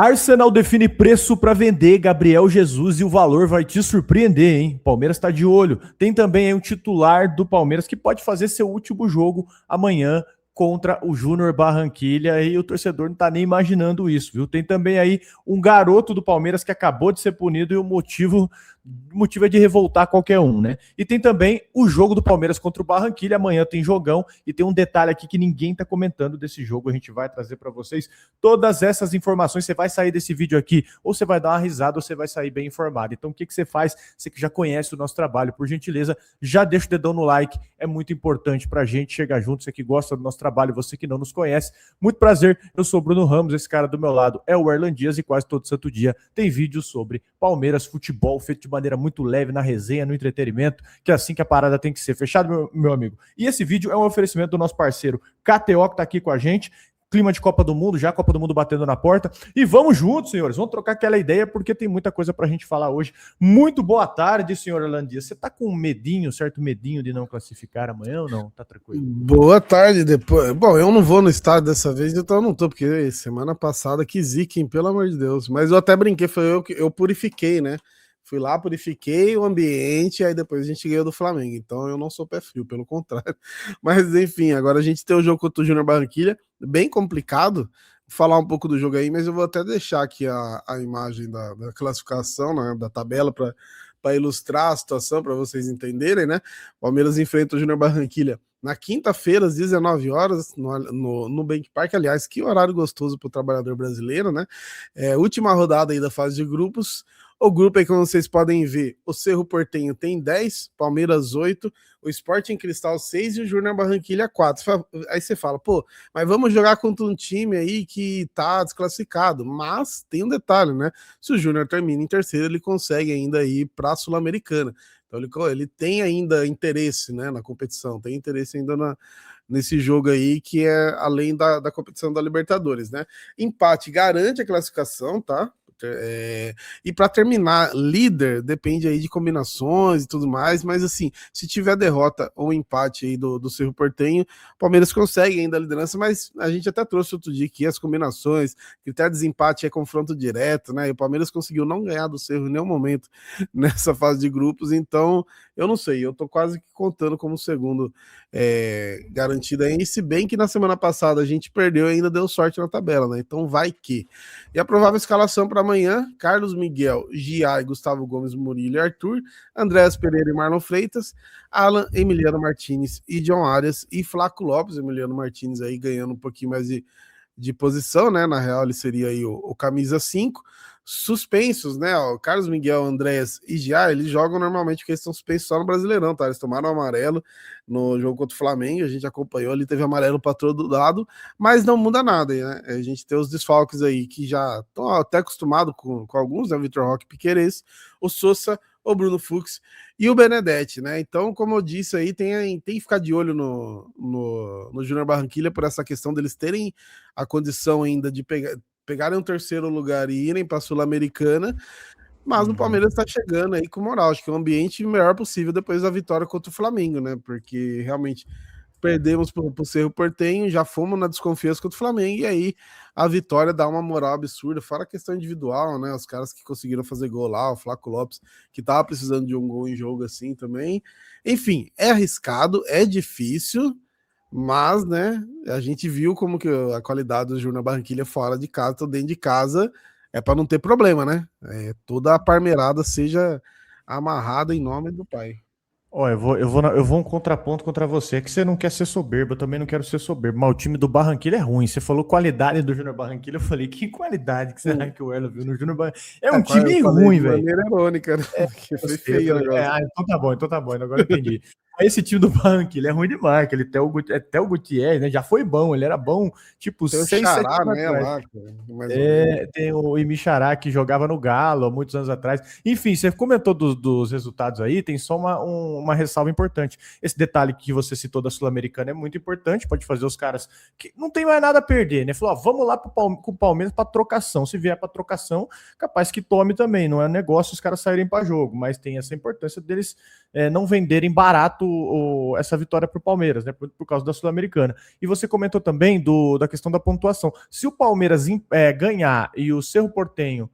Arsenal define preço para vender Gabriel Jesus e o valor vai te surpreender, hein? Palmeiras está de olho. Tem também aí um titular do Palmeiras que pode fazer seu último jogo amanhã contra o Júnior Barranquilla e o torcedor não está nem imaginando isso, viu? Tem também aí um garoto do Palmeiras que acabou de ser punido e o motivo é de revoltar qualquer um, né? E tem também o jogo do Palmeiras contra o Barranquilla, amanhã tem jogão e tem um detalhe aqui que ninguém tá comentando desse jogo, a gente vai trazer para vocês todas essas informações, você vai sair desse vídeo aqui, ou você vai dar uma risada ou você vai sair bem informado. Então o que você faz? Você que já conhece o nosso trabalho, por gentileza, já deixa o dedão no like, é muito importante pra gente chegar junto, você que gosta do nosso trabalho, você que não nos conhece, muito prazer, eu sou o Bruno Ramos, esse cara do meu lado é o Erlan Dias e quase todo santo dia tem vídeo sobre Palmeiras, futebol, feito de maneira muito leve, na resenha, no entretenimento, que é assim que a parada tem que ser. Fechado, meu amigo? E esse vídeo é um oferecimento do nosso parceiro KTO, que tá aqui com a gente. Clima de Copa do Mundo, já a Copa do Mundo batendo na porta. E vamos juntos, senhores. Vamos trocar aquela ideia, porque tem muita coisa pra gente falar hoje. Muito boa tarde, senhor Erlandia. Você tá com medinho, certo medinho de não classificar amanhã ou não? Tá tranquilo? Boa tarde. Depois. Bom, eu não vou no estádio dessa vez, então eu não tô, porque semana passada que ziquem, pelo amor de Deus. Mas eu até brinquei, foi eu que eu purifiquei, né? Fui lá, purifiquei o ambiente, aí depois a gente ganhou do Flamengo. Então eu não sou pé frio, pelo contrário. Mas enfim, agora a gente tem o jogo contra o Júnior Barranquilla, bem complicado. Vou falar um pouco do jogo aí, mas eu vou até deixar aqui a imagem da classificação, né, da tabela, para ilustrar a situação, para vocês entenderem, né? O Palmeiras enfrenta o Júnior Barranquilla na quinta-feira, às 19 horas, no Bank Park. Aliás, que horário gostoso para o trabalhador brasileiro, né? Última rodada aí da fase de grupos. O grupo aí, como vocês podem ver, o Cerro Porteño tem 10, Palmeiras 8, o Sporting Cristal 6 e o Júnior Barranquilla 4. Aí você fala, pô, mas vamos jogar contra um time aí que tá desclassificado. Mas tem um detalhe, né? Se o Júnior termina em terceiro, ele consegue ainda ir para a Sul-Americana. Então ele tem ainda interesse, né, na competição, tem interesse ainda nesse jogo aí, que é além da competição da Libertadores, né? Empate garante a classificação, tá? E para terminar, líder depende aí de combinações e tudo mais, mas assim, se tiver derrota ou empate aí do Cerro Porteño, o Palmeiras consegue ainda a liderança, mas a gente até trouxe outro dia aqui as combinações, critério de desempate é confronto direto, né? E o Palmeiras conseguiu não ganhar do Cerro em nenhum momento nessa fase de grupos, então eu não sei, eu tô quase que contando como segundo garantido aí, se bem que na semana passada a gente perdeu e ainda deu sorte na tabela, né? Então vai que. E a provável escalação para amanhã: Carlos Miguel, Gia, Gustavo Gomes, Murilo e Arthur, Andréas Pereira e Marlon Freitas, Alan, Emiliano Martinez e John Arias e Flaco Lopes. Emiliano Martinez aí ganhando um pouquinho mais de posição, né? Na real, ele seria aí o camisa 5. Suspensos, né? O Carlos Miguel, Andréas e Gia, eles jogam normalmente porque eles estão suspensos só no Brasileirão, tá? Eles tomaram amarelo no jogo contra o Flamengo, a gente acompanhou ali, teve amarelo para todo lado, mas não muda nada, né? A gente tem os desfalques aí que já estão até acostumados com alguns, né? O Vitor Roque Piquerez, o Sousa, o Bruno Fux e o Benedetti, né? Então, como eu disse aí, tem que ficar de olho no Júnior Barranquilla por essa questão deles terem a condição ainda de pegarem um terceiro lugar e irem para a Sul-Americana, mas o Palmeiras está chegando aí com moral, acho que é um ambiente melhor possível depois da vitória contra o Flamengo, né? Porque realmente perdemos para o Cerro Porteño, já fomos na desconfiança contra o Flamengo, e aí a vitória dá uma moral absurda, fora a questão individual, né? Os caras que conseguiram fazer gol lá, o Flaco Lopes, que tava precisando de um gol em jogo assim também. Enfim, é arriscado, é difícil, mas, né, a gente viu como que a qualidade do Júnior Barranquilla fora de casa, tô dentro de casa, é para não ter problema, né? Toda a parmeirada seja amarrada em nome do Pai. Ó, eu vou um contraponto contra você. É que você não quer ser soberbo, eu também não quero ser soberbo. Mas o time do Barranquilla é ruim. Você falou qualidade do Júnior Barranquilla, eu falei, que qualidade que será que o Erlo viu no Júnior Barranquilla? É um time ruim, velho. De maneira irônica, né? Porque foi feio o negócio. Então tá bom, agora eu entendi. Esse time do Barranquilla é ruim demais, que ele até o Gutierrez, né? Já foi bom, ele era bom, tipo, tem 6, 7 Xará, anos né, atrás. lá, Tem o Imi Xará, que jogava no Galo há muitos anos atrás. Enfim, você comentou dos resultados aí, tem só uma ressalva importante. Esse detalhe que você citou da Sul-Americana é muito importante, pode fazer os caras que não tem mais nada a perder, né? Falou, ó, vamos lá com o Palmeiras para trocação. Se vier para trocação, capaz que tome também. Não é negócio os caras saírem para jogo, mas tem essa importância deles não venderem barato essa vitória para o Palmeiras, né? Por causa da Sul-Americana. E você comentou também da questão da pontuação. Se o Palmeiras ganhar e o Cerro Porteño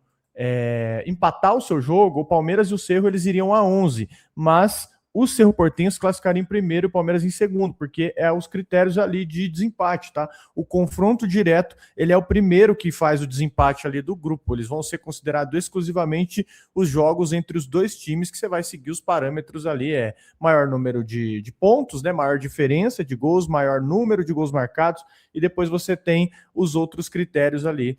empatar o seu jogo, o Palmeiras e o Cerro eles iriam a 11, mas o Cerro Porteño se classificaria em primeiro e o Palmeiras em segundo, porque os critérios ali de desempate, tá? O confronto direto, ele é o primeiro que faz o desempate ali do grupo. Eles vão ser considerados exclusivamente os jogos entre os dois times, que você vai seguir os parâmetros ali, maior número de pontos, né? Maior diferença de gols, maior número de gols marcados, e depois você tem os outros critérios ali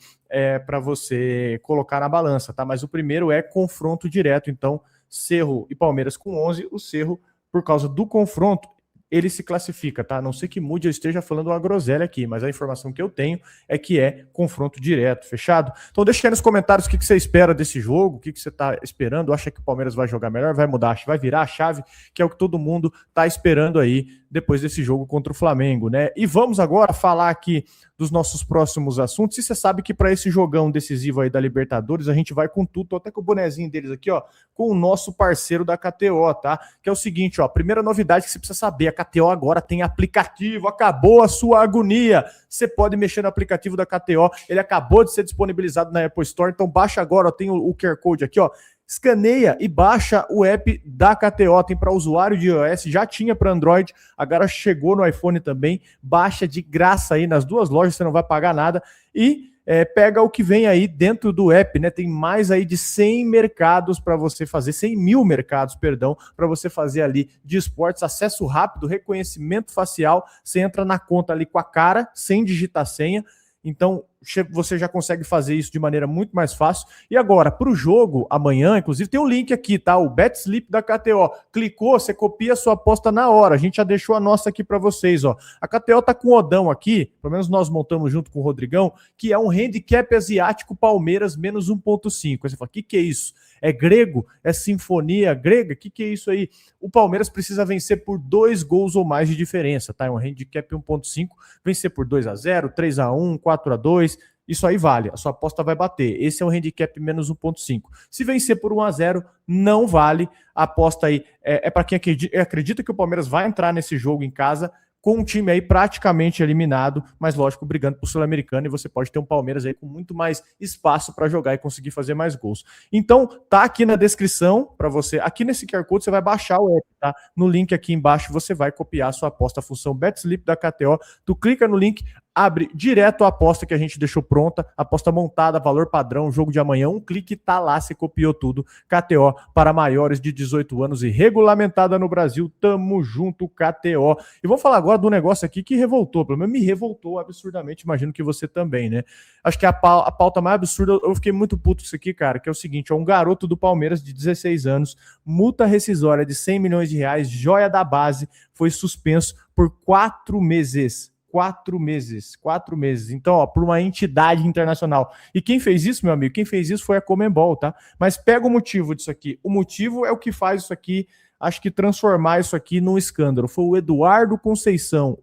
para você colocar na balança, tá? Mas o primeiro é confronto direto, então Cerro e Palmeiras com 11, o Cerro, por causa do confronto, ele se classifica, tá? A não sei que mude eu esteja falando uma groselha aqui, mas a informação que eu tenho é que é confronto direto, fechado? Então deixa aí nos comentários o que você espera desse jogo, o que você tá esperando, acha que o Palmeiras vai jogar melhor, vai mudar, vai virar a chave, que é o que todo mundo tá esperando aí depois desse jogo contra o Flamengo, né? E vamos agora falar aqui dos nossos próximos assuntos. E você sabe que para esse jogão decisivo aí da Libertadores, a gente vai com tudo, tô até com o bonezinho deles aqui, ó, com o nosso parceiro da KTO, tá? Que é o seguinte, ó, primeira novidade que você precisa saber, a KTO agora tem aplicativo, acabou a sua agonia. Você pode mexer no aplicativo da KTO, ele acabou de ser disponibilizado na Apple Store, então baixa agora, ó, tem o QR Code aqui, ó, escaneia e baixa o app da KTO, tem para usuário de iOS, já tinha para Android, agora chegou no iPhone também, baixa de graça aí nas duas lojas, você não vai pagar nada, e pega o que vem aí dentro do app, né? Tem mais aí de 100 mercados para você fazer, 100 mil mercados, perdão, para você fazer ali de esportes, acesso rápido, reconhecimento facial, você entra na conta ali com a cara, sem digitar senha, então você já consegue fazer isso de maneira muito mais fácil. E agora, para o jogo, amanhã, inclusive, tem um link aqui, tá? O Bet Slip da KTO. Clicou, você copia a sua aposta na hora. A gente já deixou a nossa aqui para vocês, ó. A KTO tá com o Odão aqui, pelo menos nós montamos junto com o Rodrigão, que é um handicap asiático Palmeiras menos 1.5. Aí você fala, o que é isso? É grego? É sinfonia grega? O que é isso aí? O Palmeiras precisa vencer por 2 gols ou mais de diferença, tá? É um handicap 1.5, vencer por 2-0, 3-1, 4-2, isso aí vale, a sua aposta vai bater. Esse é o handicap menos 1.5. Se vencer por 1-0, não vale. A aposta aí é para quem acredita que o Palmeiras vai entrar nesse jogo em casa com um time aí praticamente eliminado, mas lógico, brigando por Sul-Americano, e você pode ter um Palmeiras aí com muito mais espaço para jogar e conseguir fazer mais gols. Então, tá aqui na descrição para você, aqui nesse QR Code você vai baixar o app, tá? No link aqui embaixo você vai copiar a sua aposta, a função Bet Slip da KTO, tu clica no link, abre direto a aposta que a gente deixou pronta, aposta montada, valor padrão, jogo de amanhã, um clique, tá lá, você copiou tudo. KTO para maiores de 18 anos e regulamentada no Brasil, tamo junto, KTO. E vamos falar agora do negócio aqui que revoltou, pelo menos me revoltou absurdamente, imagino que você também, né? Acho que a pauta mais absurda, eu fiquei muito puto com isso aqui, cara, que é o seguinte, um garoto do Palmeiras de 16 anos, multa rescisória de 100 milhões de reais, joia da base, foi suspenso por 4 meses. 4 meses. Então, ó, por uma entidade internacional. E quem fez isso, meu amigo? Quem fez isso foi a Conmebol, tá? Mas pega o motivo disso aqui. O motivo é o que faz isso aqui, acho que transformar isso aqui num escândalo. Foi o Eduardo Conceição.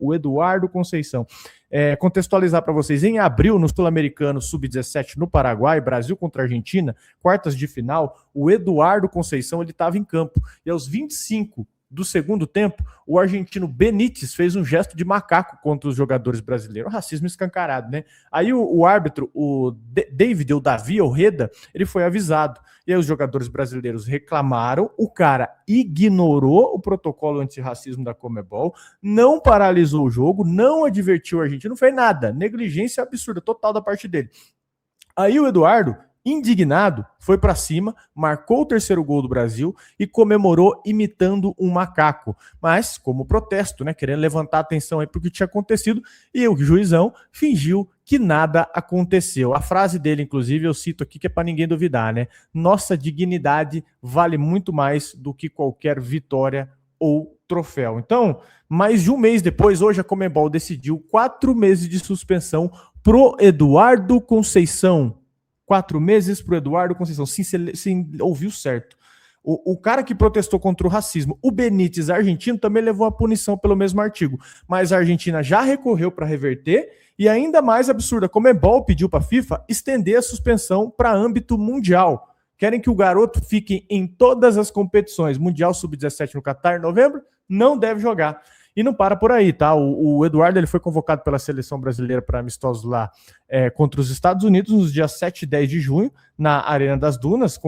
Contextualizar para vocês, em abril, no Sul-Americano Sub-17 no Paraguai, Brasil contra Argentina, quartas de final, o Eduardo Conceição, ele estava em campo. E aos 25 do segundo tempo, o argentino Benítez fez um gesto de macaco contra os jogadores brasileiros. Racismo escancarado, né? Aí o árbitro, o Davi Orreda, ele foi avisado. E aí os jogadores brasileiros reclamaram, o cara ignorou o protocolo antirracismo da Conmebol, não paralisou o jogo, não advertiu o argentino, não fez nada. Negligência absurda, total da parte dele. Aí o Eduardo, indignado, foi para cima, marcou o terceiro gol do Brasil e comemorou imitando um macaco. Mas, como protesto, né, querendo levantar a atenção aí para o que tinha acontecido, e o juizão fingiu que nada aconteceu. A frase dele, inclusive, eu cito aqui que é para ninguém duvidar, né? Nossa dignidade vale muito mais do que qualquer vitória ou troféu. Então, mais de um mês depois, hoje a Conmebol decidiu 4 meses de suspensão pro Eduardo Conceição. 4 meses pro Eduardo Conceição. Sim, você ouviu certo. O cara que protestou contra o racismo, o Benítez argentino, também levou a punição pelo mesmo artigo. Mas a Argentina já recorreu para reverter e ainda mais absurda, a Conmebol pediu para a FIFA estender a suspensão para âmbito mundial. Querem que o garoto fique em todas as competições. Mundial Sub-17 no Catar em novembro, não deve jogar. E não para por aí, tá? O Eduardo ele foi convocado pela seleção brasileira para amistosos lá contra os Estados Unidos nos dias 7 e 10 de junho, na Arena das Dunas,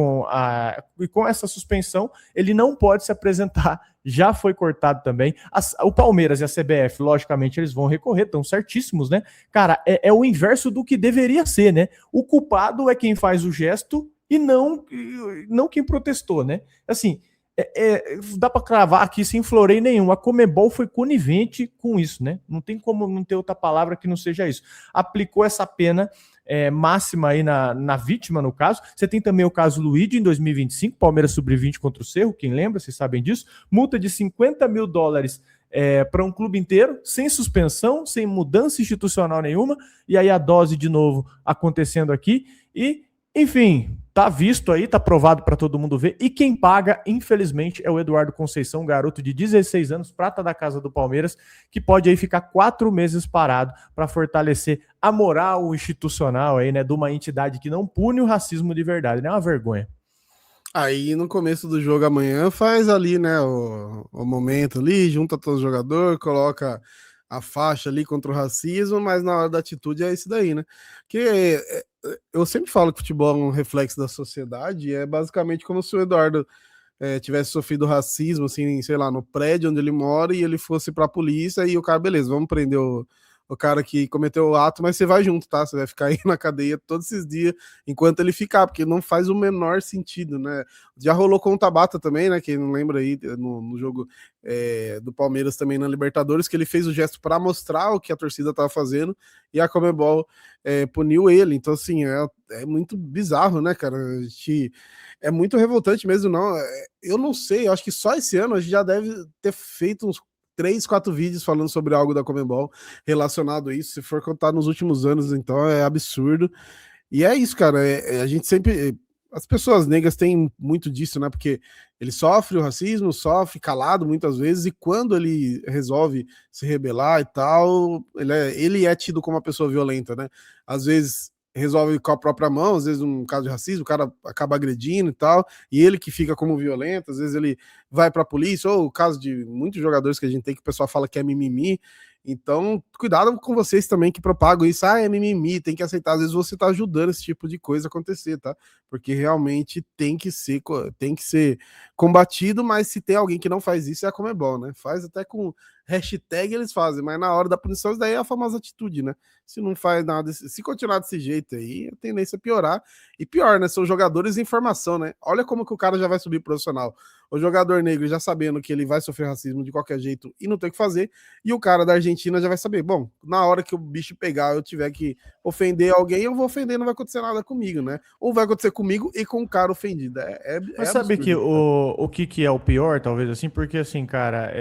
e com essa suspensão, ele não pode se apresentar, já foi cortado também. O Palmeiras e a CBF, logicamente, eles vão recorrer, estão certíssimos, né? Cara, é o inverso do que deveria ser, né? O culpado é quem faz o gesto e não quem protestou, né? Assim, dá para cravar aqui sem floreio nenhum. A Conmebol foi conivente com isso, né? Não tem como não ter outra palavra que não seja isso. Aplicou essa pena máxima aí na vítima, no caso. Você tem também o caso Luigi, em 2025, Palmeiras Sub-20 contra o Cerro, quem lembra, vocês sabem disso. Multa de $50 mil para um clube inteiro, sem suspensão, sem mudança institucional nenhuma, e aí a dose de novo acontecendo aqui, e, enfim, tá visto aí, tá provado para todo mundo ver, e quem paga, infelizmente, é o Eduardo Conceição, um garoto de 16 anos, prata da casa do Palmeiras, que pode aí ficar 4 meses parado para fortalecer a moral institucional aí, né, de uma entidade que não pune o racismo de verdade, né, é uma vergonha. Aí no começo do jogo amanhã faz ali, né, o momento ali, junta todos os jogadores, coloca a faixa ali contra o racismo, mas na hora da atitude é isso daí, né? Que eu sempre falo que futebol é um reflexo da sociedade, e é basicamente como se o Eduardo tivesse sofrido racismo, assim, sei lá, no prédio onde ele mora, e ele fosse pra polícia, e o cara, beleza, vamos prender o cara que cometeu o ato, mas você vai junto, tá? Você vai ficar aí na cadeia todos esses dias enquanto ele ficar, porque não faz o menor sentido, né? Já rolou com o Tabata também, né? Quem não lembra aí no jogo do Palmeiras também na Libertadores, que ele fez o gesto para mostrar o que a torcida tava fazendo e a Conmebol puniu ele. Então, assim, é muito bizarro, né, cara? É muito revoltante mesmo, não. Eu não sei, eu acho que só esse ano a gente já deve ter feito uns 3, 4 vídeos falando sobre algo da Conmebol relacionado a isso. Se for contar nos últimos anos, então é absurdo. E é isso, cara. A gente sempre. As pessoas negras têm muito disso, né? Porque ele sofre o racismo, sofre calado muitas vezes, e quando ele resolve se rebelar e tal, ele é tido como uma pessoa violenta, né? Às vezes resolve com a própria mão, às vezes um caso de racismo, o cara acaba agredindo e tal, e ele que fica como violento, às vezes ele vai pra polícia, ou o caso de muitos jogadores que a gente tem que o pessoal fala que é mimimi. Então, cuidado com vocês também que propagam isso. É mimimi, tem que aceitar. Às vezes você tá ajudando esse tipo de coisa a acontecer, tá? Porque realmente tem que ser combatido, mas se tem alguém que não faz isso, é a Conmebol, né? Faz até com hashtag eles fazem, mas na hora da punição, isso daí é a famosa atitude, né? Se não faz nada, se continuar desse jeito aí, a tendência é piorar. E pior, né? São jogadores em formação, né? Olha como que o cara já vai subir profissional. O jogador negro já sabendo que ele vai sofrer racismo de qualquer jeito e não tem o que fazer, e o cara da Argentina já vai saber, bom, na hora que o bicho pegar, eu tiver que ofender alguém, eu vou ofender, não vai acontecer nada comigo, né? Ou vai acontecer comigo e com o cara ofendido. Mas sabe absurdo, que o que é o pior, talvez assim, porque assim, cara,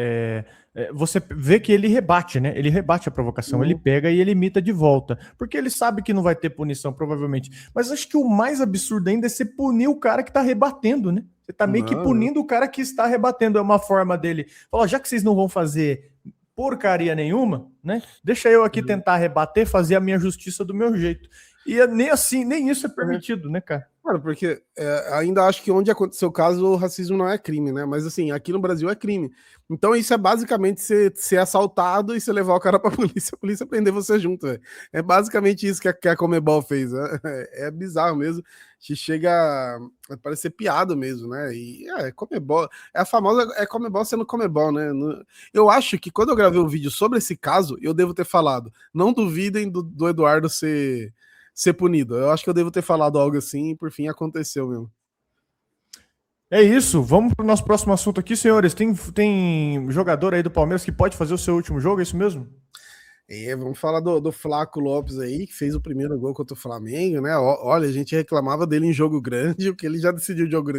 você vê que ele rebate, né? Ele rebate a provocação, ele pega e ele imita de volta, porque ele sabe que não vai ter punição, provavelmente. Mas acho que o mais absurdo ainda é você punir o cara que tá rebatendo, né? Você tá meio que punindo o cara que está rebatendo. É uma forma dele falar, já que vocês não vão fazer porcaria nenhuma, né? Deixa eu aqui tentar rebater, fazer a minha justiça do meu jeito. E nem assim, nem isso é permitido, né, cara? Claro, porque ainda acho que onde aconteceu o caso, o racismo não é crime, né? Mas assim, aqui no Brasil é crime. Então isso é basicamente ser assaltado e você levar o cara pra polícia, a polícia prender você junto, velho. É basicamente isso que a Conmebol fez. Né? É bizarro mesmo. Que chega a parecer piada mesmo, né? E Conmebol, é a famosa Conmebol sendo Conmebol, né? Eu acho que quando eu gravei um vídeo sobre esse caso, eu devo ter falado, não duvidem do Eduardo ser punido. Eu acho que eu devo ter falado algo assim e por fim aconteceu mesmo. É isso, vamos para o nosso próximo assunto aqui, senhores. Tem jogador aí do Palmeiras que pode fazer o seu último jogo, é isso mesmo? Vamos falar do Flaco Lopes aí, que fez o primeiro gol contra o Flamengo, né? Olha, a gente reclamava dele em jogo grande, o que ele já decidiu jogo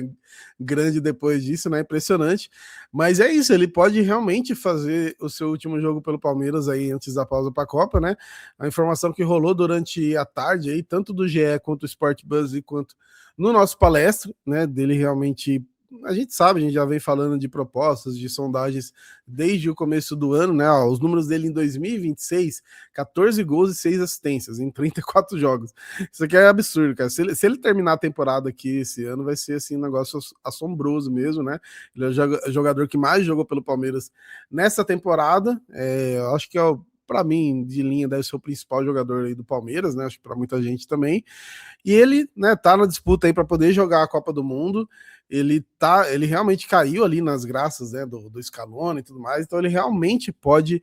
grande depois disso, né? Impressionante. Mas é isso, ele pode realmente fazer o seu último jogo pelo Palmeiras aí antes da pausa para a Copa, né? A informação que rolou durante a tarde aí, tanto do GE quanto do Sport Buzz quanto no nosso palestra, né? Dele realmente a gente sabe, a gente já vem falando de propostas, de sondagens desde o começo do ano, né? Ó, os números dele em 2026, 14 gols e 6 assistências em 34 jogos. Isso aqui é absurdo, cara. Se ele terminar a temporada aqui esse ano, vai ser assim um negócio assombroso mesmo, né? Ele é o jogador que mais jogou pelo Palmeiras nessa temporada. Acho que para mim, de linha, deve ser o principal jogador aí do Palmeiras, né? Acho que para muita gente também. E ele, né, tá na disputa aí para poder jogar a Copa do Mundo. Ele realmente caiu ali nas graças, né, do Scaloni e tudo mais, então ele realmente pode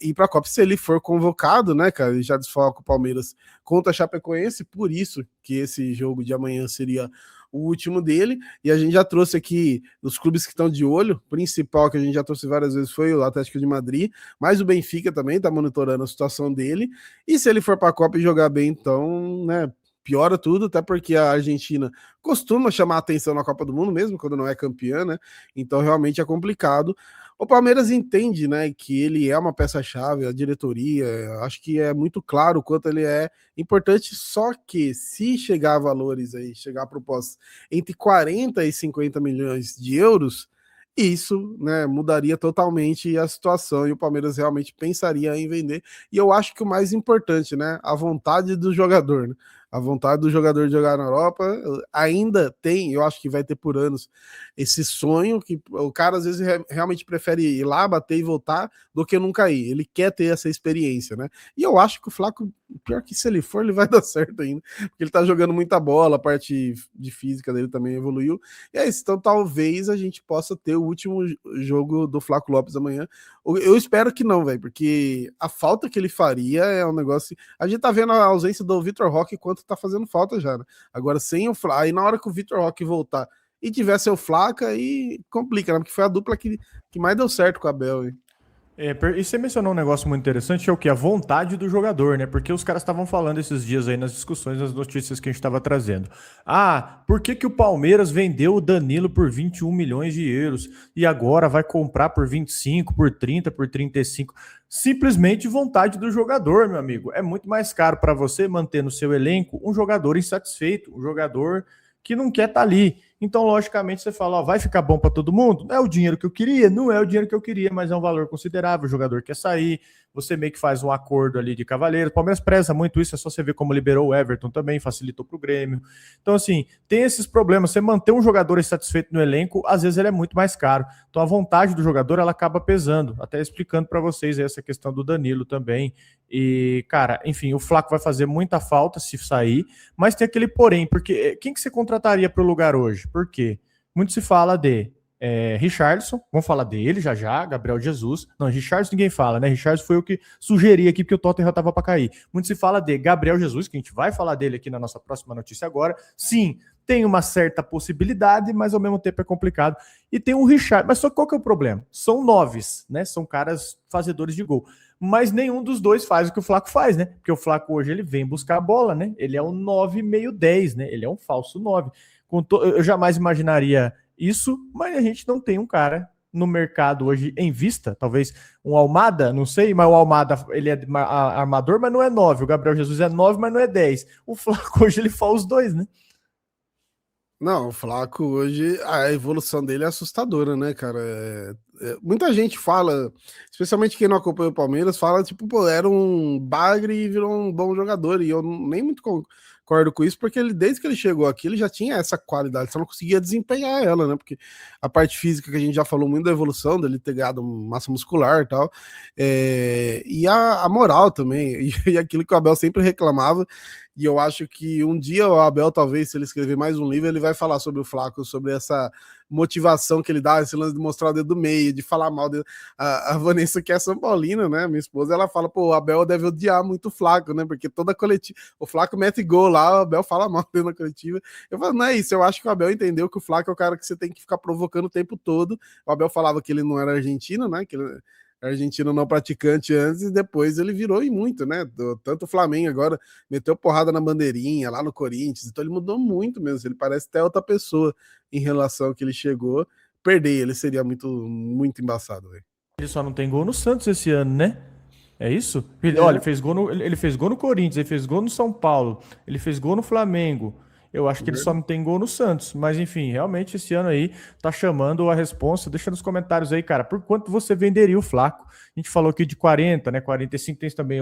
ir para a Copa se ele for convocado, né, cara. Ele já desfalca o Palmeiras contra a Chapecoense, por isso que esse jogo de amanhã seria o último dele. E a gente já trouxe aqui os clubes que estão de olho, o principal que a gente já trouxe várias vezes foi o Atlético de Madrid, mas o Benfica também está monitorando a situação dele. E se ele for para a Copa e jogar bem, então, né, piora tudo, até porque a Argentina costuma chamar a atenção na Copa do Mundo, mesmo quando não é campeã, né? Então realmente é complicado. O Palmeiras entende, né, que ele é uma peça-chave, a diretoria, acho que é muito claro o quanto ele é importante, só que se chegar a valores aí, chegar a propostas entre 40 e 50 milhões de euros, isso, né, mudaria totalmente a situação e o Palmeiras realmente pensaria em vender. E eu acho que o mais importante, né, a vontade do jogador, né? A vontade do jogador de jogar na Europa ainda tem, eu acho que vai ter por anos esse sonho que o cara às vezes realmente prefere ir lá, bater e voltar do que nunca ir. Ele quer ter essa experiência, né? E eu acho que o Flaco, pior que se ele for, ele vai dar certo ainda, porque ele tá jogando muita bola, a parte de física dele também evoluiu. E é isso, então talvez a gente possa ter o último jogo do Flaco Lopes amanhã. Eu espero que não, velho, porque a falta que ele faria é um negócio. A gente tá vendo a ausência do Vitor Roque quanto tá fazendo falta já, né? Agora sem o Flaco, aí na hora que o Vitor Roque voltar e tiver seu Flaco, aí complica, né? Porque foi a dupla que mais deu certo com a Abel, hein? E você mencionou um negócio muito interessante, é o que? A vontade do jogador, né? Porque os caras estavam falando esses dias aí nas discussões, nas notícias que a gente estava trazendo. Ah, por que o Palmeiras vendeu o Danilo por 21 milhões de euros e agora vai comprar por 25, por 30, por 35? Simplesmente vontade do jogador, meu amigo. É muito mais caro para você manter no seu elenco um jogador insatisfeito, um jogador que não quer estar ali. Então, logicamente, você fala, ó, vai ficar bom para todo mundo? Não é o dinheiro que eu queria? Não é o dinheiro que eu queria, mas é um valor considerável. O jogador quer sair, você meio que faz um acordo ali de cavalheiro. O Palmeiras preza muito isso, é só você ver como liberou o Everton também, facilitou para o Grêmio. Então, assim, tem esses problemas. Você manter um jogador insatisfeito no elenco, às vezes ele é muito mais caro. Então, a vontade do jogador, ela acaba pesando. Até explicando para vocês essa questão do Danilo também. E, cara, enfim, o Flaco vai fazer muita falta se sair, mas tem aquele porém, porque quem que você contrataria para o lugar hoje? Por quê? Muito se fala de Richarlison, vamos falar dele já já, Gabriel Jesus. Não, Richarlison ninguém fala, né? Richarlison foi o que sugeri aqui, porque o Tottenham estava para cair. Muito se fala de Gabriel Jesus, que a gente vai falar dele aqui na nossa próxima notícia agora. Sim, tem uma certa possibilidade, mas ao mesmo tempo é complicado. E tem o Richarlison, mas só qual que é o problema? São noves, né? São caras fazedores de gol. Mas nenhum dos dois faz o que o Flaco faz, né? Porque o Flaco hoje ele vem buscar a bola, né? Ele é um 9 meio 10, né? Ele é um falso 9. Eu jamais imaginaria isso, mas a gente não tem um cara no mercado hoje em vista, talvez um Almada, não sei, mas o Almada ele é armador, mas não é 9. O Gabriel Jesus é 9, mas não é 10. O Flaco hoje ele faz os dois, né? Não, o Flaco hoje, a evolução dele é assustadora, né, cara? Muita gente fala, especialmente quem não acompanha o Palmeiras, fala tipo, pô, era um bagre e virou um bom jogador. E eu nem muito concordo com isso, porque ele, desde que ele chegou aqui, ele já tinha essa qualidade, só não conseguia desempenhar ela, né? Porque a parte física que a gente já falou muito da evolução, dele ter ganhado massa muscular e tal, e a moral também, e aquilo que o Abel sempre reclamava. E eu acho que um dia o Abel, talvez, se ele escrever mais um livro, ele vai falar sobre o Flaco, sobre essa motivação que ele dá, esse lance de mostrar o dedo do meio, de falar mal dele. A Vanessa, que é São Paulina, né? Minha esposa, ela fala, pô, o Abel deve odiar muito o Flaco, né? Porque toda coletiva, o Flaco mete gol lá, o Abel fala mal dele na coletiva. Eu falo, não é isso, eu acho que o Abel entendeu que o Flaco é o cara que você tem que ficar provocando o tempo todo. O Abel falava que ele não era argentino, né? Que ele argentino não praticante antes e depois ele virou e muito, né? Tanto o Flamengo agora meteu porrada na bandeirinha lá no Corinthians, então ele mudou muito mesmo. Ele parece até outra pessoa em relação ao que ele chegou. Perder ele seria muito, muito embaçado, velho. Ele só não tem gol no Santos esse ano, né? É isso? Olha, ele fez gol no Corinthians, ele fez gol no São Paulo, ele fez gol no Flamengo. Eu acho que ele só não tem gol no Santos. Mas enfim, realmente esse ano aí tá chamando a responsa. Deixa nos comentários aí, cara, por quanto você venderia o Flaco? A gente falou aqui de 40, né? 45 tem também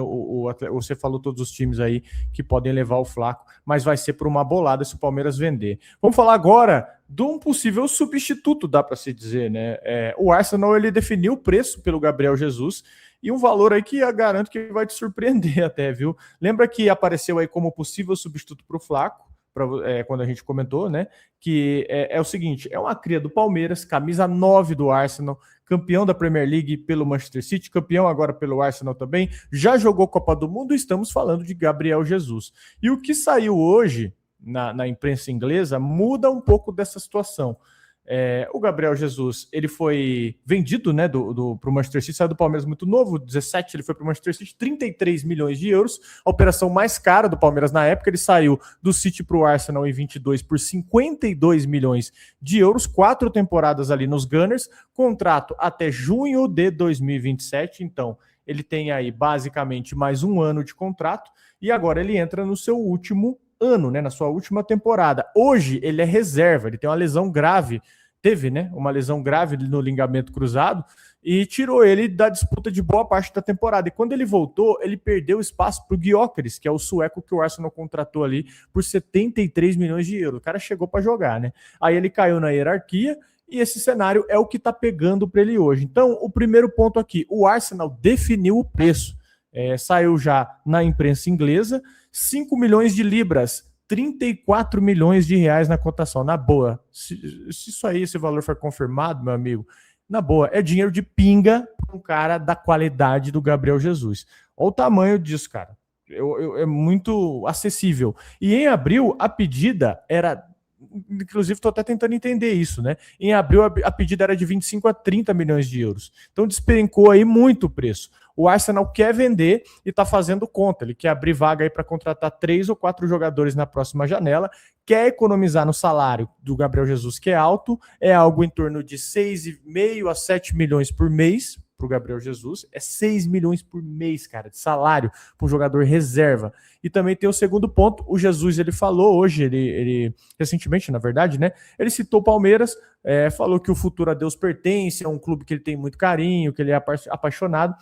você falou todos os times aí que podem levar o Flaco, mas vai ser por uma bolada se o Palmeiras vender. Vamos falar agora de um possível substituto, dá para se dizer, né? O Arsenal, ele definiu o preço pelo Gabriel Jesus e um valor aí que eu garanto que vai te surpreender até, viu? Lembra que apareceu aí como possível substituto para o Flaco, quando a gente comentou, né? Que é o seguinte: é uma cria do Palmeiras, camisa 9 do Arsenal, campeão da Premier League pelo Manchester City, campeão agora pelo Arsenal também, já jogou Copa do Mundo. Estamos falando de Gabriel Jesus. E o que saiu hoje na imprensa inglesa muda um pouco dessa situação. O Gabriel Jesus, ele foi vendido, né, para o Manchester City, saiu do Palmeiras muito novo, 17, ele foi para o Manchester City, 33 milhões de euros, a operação mais cara do Palmeiras na época. Ele saiu do City para o Arsenal em 22 por 52 milhões de euros, 4 temporadas ali nos Gunners, contrato até junho de 2027, então ele tem aí basicamente mais um ano de contrato, e agora ele entra no seu último ano, né, na sua última temporada. Hoje ele é reserva, ele tem uma lesão grave, teve, né, uma lesão grave no ligamento cruzado e tirou ele da disputa de boa parte da temporada. E quando ele voltou, ele perdeu espaço para o Gyökeres, que é o sueco que o Arsenal contratou ali por 73 milhões de euros. O cara chegou para jogar, né? Aí ele caiu na hierarquia e esse cenário é o que está pegando para ele hoje. Então, o primeiro ponto aqui, o Arsenal definiu o preço. Saiu já na imprensa inglesa, 5 milhões de libras, 34 milhões de reais na cotação. Na boa, se isso aí, esse valor for confirmado, meu amigo, na boa, é dinheiro de pinga para um cara da qualidade do Gabriel Jesus. Olha o tamanho disso, cara. É muito acessível. E em abril, a pedida era... Inclusive, estou até tentando entender isso, né? Em abril, a pedida era de 25 a 30 milhões de euros. Então, despencou aí muito o preço. O Arsenal quer vender e está fazendo conta. Ele quer abrir vaga aí para contratar 3 ou 4 jogadores na próxima janela. Quer economizar no salário do Gabriel Jesus, que é alto. É algo em torno de 6,5 a 7 milhões por mês para o Gabriel Jesus. É 6 milhões por mês, cara, de salário para um jogador reserva. E também tem o segundo ponto. O Jesus, ele falou hoje, ele recentemente, na verdade, né? Ele citou o Palmeiras, falou que o futuro a Deus pertence, é um clube que ele tem muito carinho, que ele é apaixonado.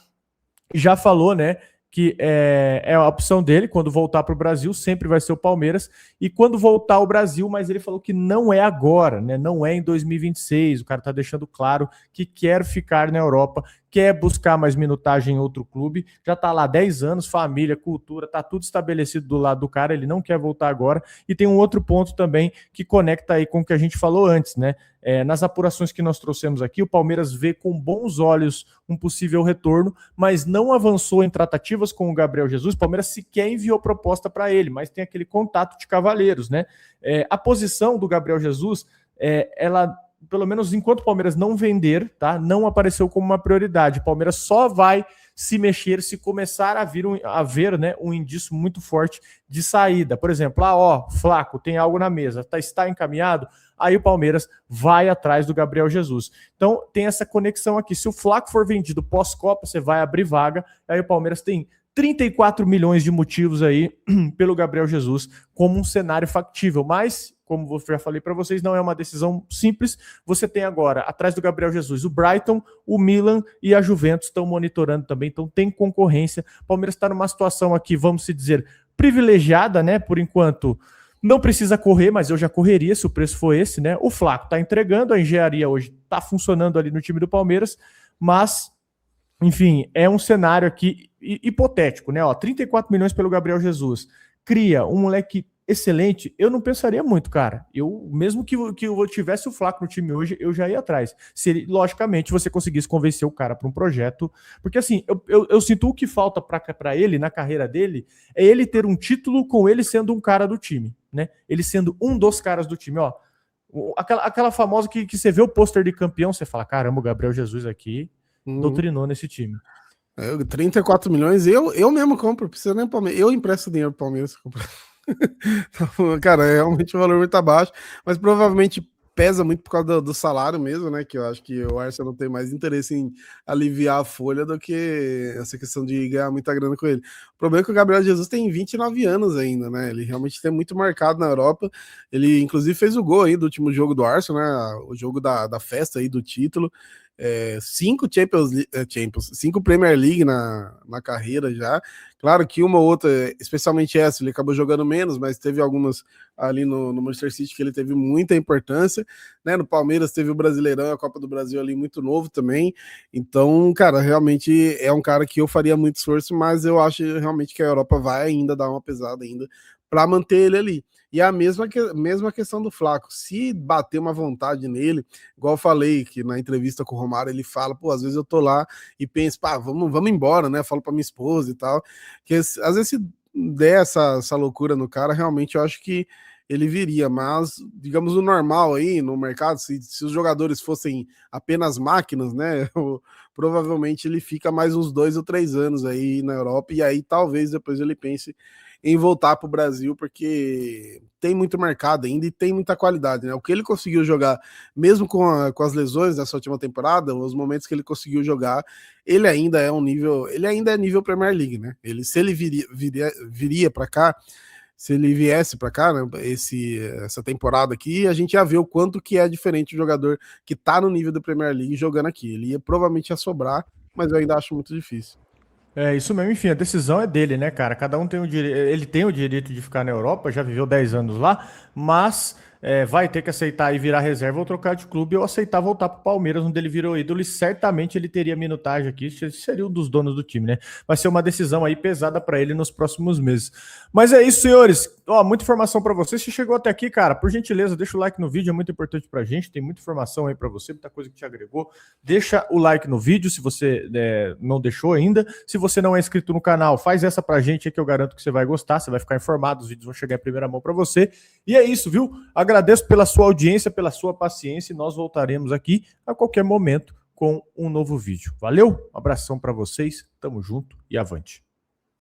Já falou, né, que é a opção dele, quando voltar para o Brasil, sempre vai ser o Palmeiras, e quando voltar ao Brasil, mas ele falou que não é agora, né, não é em 2026, o cara tá deixando claro que quer ficar na Europa, quer buscar mais minutagem em outro clube, já tá lá 10 anos, família, cultura, tá tudo estabelecido do lado do cara, ele não quer voltar agora. E tem um outro ponto também que conecta aí com o que a gente falou antes, né? Nas apurações que nós trouxemos aqui, o Palmeiras vê com bons olhos um possível retorno, mas não avançou em tratativas com o Gabriel Jesus. O Palmeiras sequer enviou proposta para ele, mas tem aquele contato de cavalheiros, né? A posição do Gabriel Jesus, ela... pelo menos enquanto o Palmeiras não vender, tá? Não apareceu como uma prioridade. O Palmeiras só vai se mexer se começar a ver, né, um indício muito forte de saída. Por exemplo, Flaco, tem algo na mesa, está encaminhado, aí o Palmeiras vai atrás do Gabriel Jesus. Então tem essa conexão aqui. Se o Flaco for vendido pós-Copa, você vai abrir vaga, aí o Palmeiras tem 34 milhões de motivos aí pelo Gabriel Jesus como um cenário factível, mas, como eu já falei para vocês, não é uma decisão simples. Você tem agora, atrás do Gabriel Jesus, o Brighton, o Milan e a Juventus estão monitorando também, então tem concorrência. O Palmeiras está numa situação aqui, vamos se dizer, privilegiada, né? Por enquanto, não precisa correr, mas eu já correria se o preço for esse, né? O Flaco está entregando, a engenharia hoje está funcionando ali no time do Palmeiras, mas, enfim, é um cenário aqui hipotético, né? 34 milhões pelo Gabriel Jesus. Cria um moleque excelente, eu não pensaria muito, cara. Eu, mesmo que eu tivesse o Flaco no time hoje, eu já ia atrás. Se ele, logicamente, você conseguisse convencer o cara para um projeto. Porque assim, eu sinto o que falta para ele, na carreira dele, é ele ter um título com ele sendo um cara do time, né? Ele sendo um dos caras do time, ó. Aquela famosa que você vê o pôster de campeão, você fala, caramba, o Gabriel Jesus aqui doutrinou nesse time. 34 milhões, eu mesmo compro, precisa nem Palmeiras. Eu empresto dinheiro pro Palmeiras. Então, cara, é realmente um valor muito abaixo, mas provavelmente pesa muito por causa do salário mesmo, né? Que eu acho que o Arsenal tem mais interesse em aliviar a folha do que essa questão de ganhar muita grana com ele. O problema é que o Gabriel Jesus tem 29 anos ainda, né? Ele realmente tem muito marcado na Europa. Ele, inclusive, fez o gol aí do último jogo do Arsenal, né? O jogo da festa aí do título. 5 cinco Premier League na carreira já. Claro que uma ou outra, especialmente essa, ele acabou jogando menos, mas teve algumas ali no Manchester City que ele teve muita importância, né? No Palmeiras teve o Brasileirão, a Copa do Brasil ali muito novo também. Então, cara, realmente é um cara que eu faria muito esforço, mas eu acho realmente que a Europa vai ainda dar uma pesada ainda para manter ele ali. E a mesma questão do Flaco, se bater uma vontade nele, igual eu falei que na entrevista com o Romário, ele fala, pô, às vezes eu tô lá e penso, pá, vamos embora, né? Eu falo pra minha esposa e tal, que às vezes se der essa loucura no cara, realmente eu acho que ele viria, mas digamos o normal aí no mercado, se os jogadores fossem apenas máquinas, né, provavelmente ele fica mais uns 2 ou 3 anos aí na Europa, e aí talvez depois ele pense em voltar para o Brasil, porque tem muito mercado ainda e tem muita qualidade, né? O que ele conseguiu jogar, mesmo com as lesões dessa última temporada, os momentos que ele conseguiu jogar, ele ainda é nível Premier League, né? Se ele viria para cá, se ele viesse para cá, né, essa temporada aqui, a gente ia ver o quanto que é diferente o jogador que tá no nível da Premier League jogando aqui. Ele provavelmente ia sobrar, mas eu ainda acho muito difícil. É isso mesmo, enfim, a decisão é dele, né, cara? Cada um tem o direito, ele tem o direito de ficar na Europa, já viveu 10 anos lá, mas vai ter que aceitar e virar reserva ou trocar de clube ou aceitar voltar pro Palmeiras, onde ele virou ídolo e certamente ele teria minutagem aqui, seria um dos donos do time, né? Vai ser uma decisão aí pesada para ele nos próximos meses. Mas é isso, senhores. Ó, muita informação para você. Se chegou até aqui, cara, por gentileza, deixa o like no vídeo, é muito importante pra gente, tem muita informação aí para você, muita coisa que te agregou. Deixa o like no vídeo se você não deixou ainda. Se você não é inscrito no canal, faz essa pra gente aí que eu garanto que você vai gostar, você vai ficar informado, os vídeos vão chegar em primeira mão para você. E é isso, viu? Agradeço pela sua audiência, pela sua paciência e nós voltaremos aqui a qualquer momento com um novo vídeo. Valeu? Um abração para vocês, tamo junto e avante.